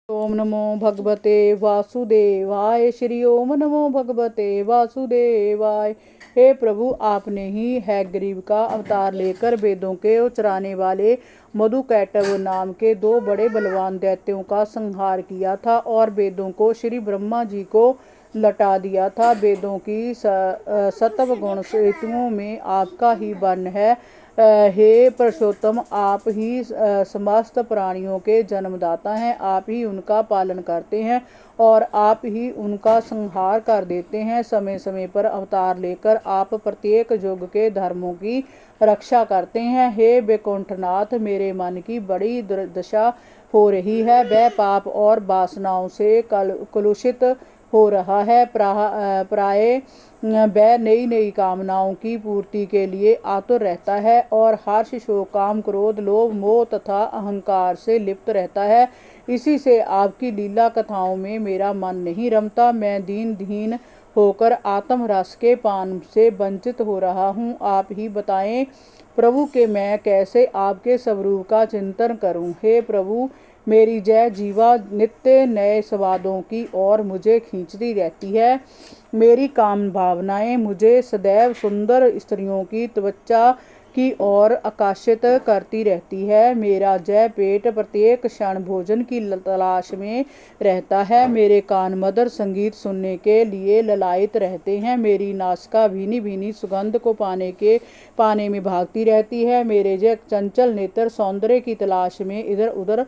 ओम नमो भगवते वासुदेवाय। श्री ओम नमो भगवते वासुदेवाय। हे प्रभु, आपने ही हैग्रीव का अवतार लेकर वेदों के उचराने वाले मधुकैटभ नाम के दो बड़े बलवान दैत्यों का संहार किया था और वेदों को श्री ब्रह्मा जी को लटा दिया था। वेदों की सतव गुण सेतुओं में आपका ही वन है। हे पुरुषोत्तम, आप ही समस्त प्राणियों के जन्मदाता हैं। आप ही उनका पालन करते हैं और आप ही उनका संहार कर देते हैं। समय समय पर अवतार लेकर आप प्रत्येक युग के धर्मों की रक्षा करते हैं। हे वैकुंठनाथ, मेरे मन की बड़ी दुर्दशा हो रही है। वह पाप और वासनाओं से कलुषित हो रहा है। प्राय वह नई नई कामनाओं की पूर्ति के लिए आतुर रहता है और हर्ष, शोक, काम, क्रोध, लोभ, मोह तथा अहंकार से लिप्त रहता है। इसी से आपकी लीला कथाओं में मेरा मन नहीं रमता। मैं दीन होकर आत्म रस के पान से वंचित हो रहा हूँ। आप ही बताएं प्रभु कि मैं कैसे आपके स्वरूप का चिंतन करूं। हे प्रभु, मेरी जय जीवा नित्य नए स्वादों की ओर मुझे खींचती रहती है। मेरी काम भावनाएं मुझे सदैव सुंदर स्त्रियों की त्वचा की ओर आकर्षित करती रहती है। मेरा जय पेट प्रत्येक क्षण भोजन की तलाश में रहता है। मेरे कान मधुर संगीत सुनने के लिए ललायित रहते हैं। मेरी नासिका भीनी भीनी सुगंध को पाने में भागती रहती है। मेरे जय चंचल नेत्र सौंदर्य की तलाश में इधर उधर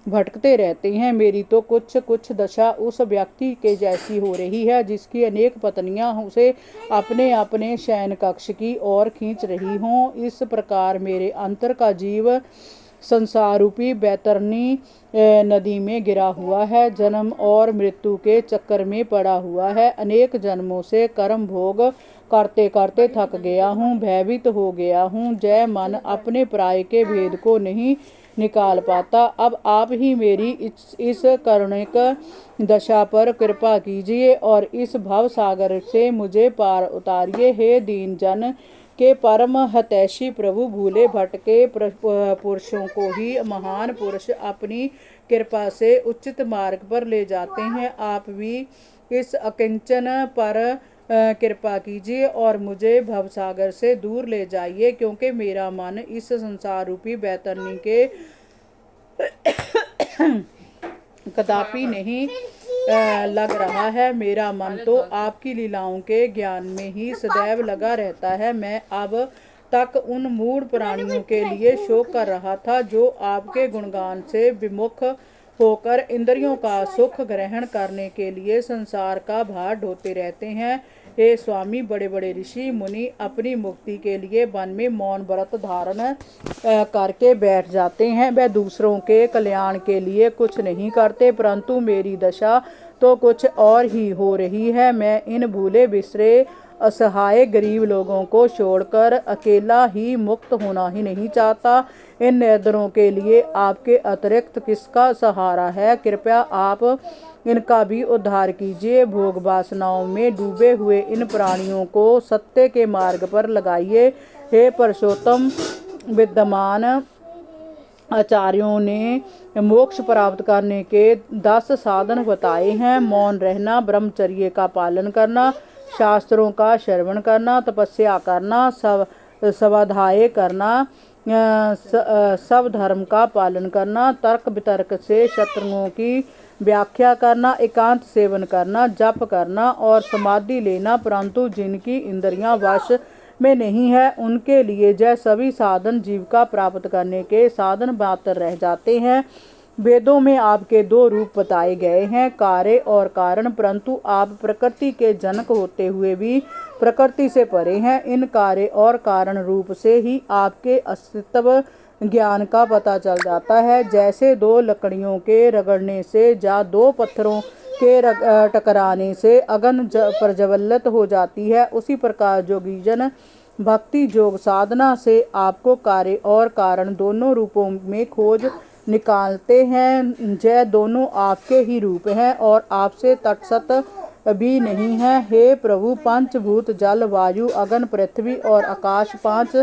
भटकते रहते हैं। मेरी तो कुछ दशा उस व्यक्ति के जैसी हो रही है जिसकी अनेक पत्नियां उसे अपने अपने शयन कक्ष की ओर खींच रही हों। इस प्रकार मेरे अंतर का जीव संसार रूपी बैतरनी नदी में गिरा हुआ है। जन्म और मृत्यु के चक्कर में पड़ा हुआ है। अनेक जन्मों से कर्म भोग करते करते थक गया हूँ, भयभीत हो गया हूँ। जय मन अपने प्राय के भेद को नहीं निकाल पाता। अब आप ही मेरी इस करुणिक दशा पर कृपा कीजिए और इस भव सागर से मुझे पार उतारिए। हे दीन जन के परम हितैषी प्रभु, भूले भटके पुरुषों को ही महान पुरुष अपनी कृपा से उचित मार्ग पर ले जाते हैं। आप भी इस अकिंचन पर कृपा कीजिए और मुझे भवसागर से दूर ले जाइए, क्योंकि मेरा मन इस संसार रूपी बैतरनी के कदापि नहीं लग रहा है। मेरा मन तो आपकी लीलाओं के ज्ञान में ही सदैव लगा रहता है। मैं अब तक उन मूढ़ प्राणियों के लिए शोक कर रहा था जो आपके गुणगान से विमुख होकर इंद्रियों का सुख ग्रहण करने के लिए संसार का भार ढोते रहते हैं। हे स्वामी, बड़े बड़े ऋषि मुनि अपनी मुक्ति के लिए वन में मौन व्रत धारण करके बैठ जाते हैं। वे दूसरों के कल्याण के लिए कुछ नहीं करते, परंतु मेरी दशा तो कुछ और ही हो रही है। मैं इन भूले बिसरे असहाय गरीब लोगों को छोड़कर अकेला ही मुक्त होना ही नहीं चाहता। इन निर्धनों के लिए आपके अतिरिक्त किसका सहारा है? कृपया आप इनका भी उद्धार कीजिए। भोग वासनाओं में डूबे हुए इन प्राणियों को सत्य के मार्ग पर लगाइए। हे पुरुषोत्तम, विद्यमान आचार्यों ने मोक्ष प्राप्त करने के 10 साधन बताए हैं। मौन रहना, ब्रह्मचर्य का पालन करना, शास्त्रों का श्रवण करना, तपस्या करना, स्वाध्याय करना, सब धर्म का पालन करना, तर्क वितर्क से शत्रुओं की व्याख्या करना, एकांत सेवन करना, जप करना और समाधि लेना। परंतु जिनकी इंद्रियां वश में नहीं है, उनके लिए यह सभी साधन जीविका प्राप्त करने के साधन मात्र रह जाते हैं। वेदों में आपके 2 रूप बताए गए हैं, कार्य और कारण, परंतु आप प्रकृति के जनक होते हुए भी प्रकृति से परे हैं। इन कार्य और कारण रूप से ही आपके अस्तित्व ज्ञान का पता चल जाता है। जैसे 2 लकड़ियों के रगड़ने से या 2 पत्थरों के टकराने से अग्नि प्रज्वलित हो जाती है, उसी प्रकार जोगीजन भक्ति योग साधना से आपको कार्य और कारण दोनों रूपों में खोज निकालते हैं। जय दोनों आपके ही रूप हैं और आपसे तटस्थ भी नहीं है। हे प्रभु, पंचभूत जल, वायु, अग्नि, पृथ्वी और आकाश 5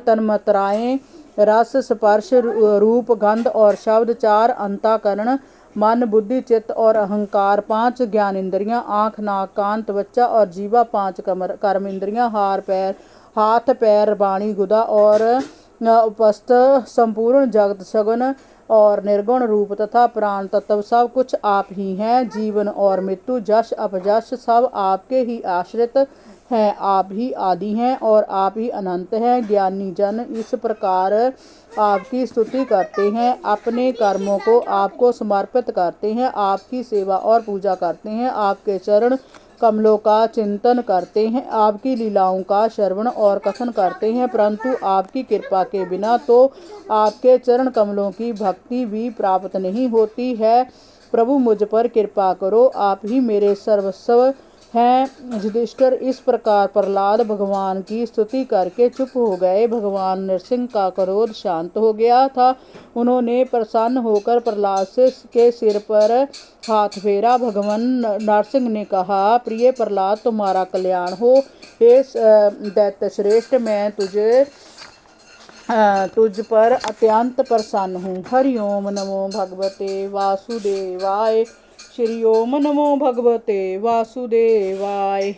तन्मात्राएं रस स्पर्श रूप गंध और शब्द, 4 अंतःकरण मन बुद्धि चित्त और अहंकार, 5 ज्ञान इंद्रियां आँख नाक कान त्वचा और जीवा, 5 कर्म इंद्रियां हाथ पैर वाणी गुदा और उपस्थ, संपूर्ण जगत सगुण और निर्गुण रूप तथा प्राण तत्व सब कुछ आप ही हैं। जीवन और मृत्यु जश अपजश सब आपके ही आश्रित हैं। आप ही आदि हैं और आप ही अनंत हैं। ज्ञानी जन इस प्रकार आपकी स्तुति करते हैं, अपने कर्मों को आपको समर्पित करते हैं, आपकी सेवा और पूजा करते हैं, आपके चरण कमलों का चिंतन करते हैं, आपकी लीलाओं का श्रवण और कथन करते हैं, परंतु आपकी कृपा के बिना तो आपके चरण कमलों की भक्ति भी प्राप्त नहीं होती है। प्रभु मुझ पर कृपा करो, आप ही मेरे सर्वस्व हैं। युधिष्ठिर इस प्रकार प्रहलाद भगवान की स्तुति करके चुप हो गए। भगवान नरसिंह का क्रोध शांत हो गया था। उन्होंने प्रसन्न होकर प्रहलाद के सिर पर हाथ फेरा। भगवान नरसिंह ने कहा, प्रिय प्रहलाद, तुम्हारा कल्याण हो। हे दैत्य श्रेष्ठ, मैं तुझ पर अत्यंत प्रसन्न हूँ। हरि ओम नमो भगवते वासुदेवाय। श्री ओम नमो भगवते वासुदेवाय।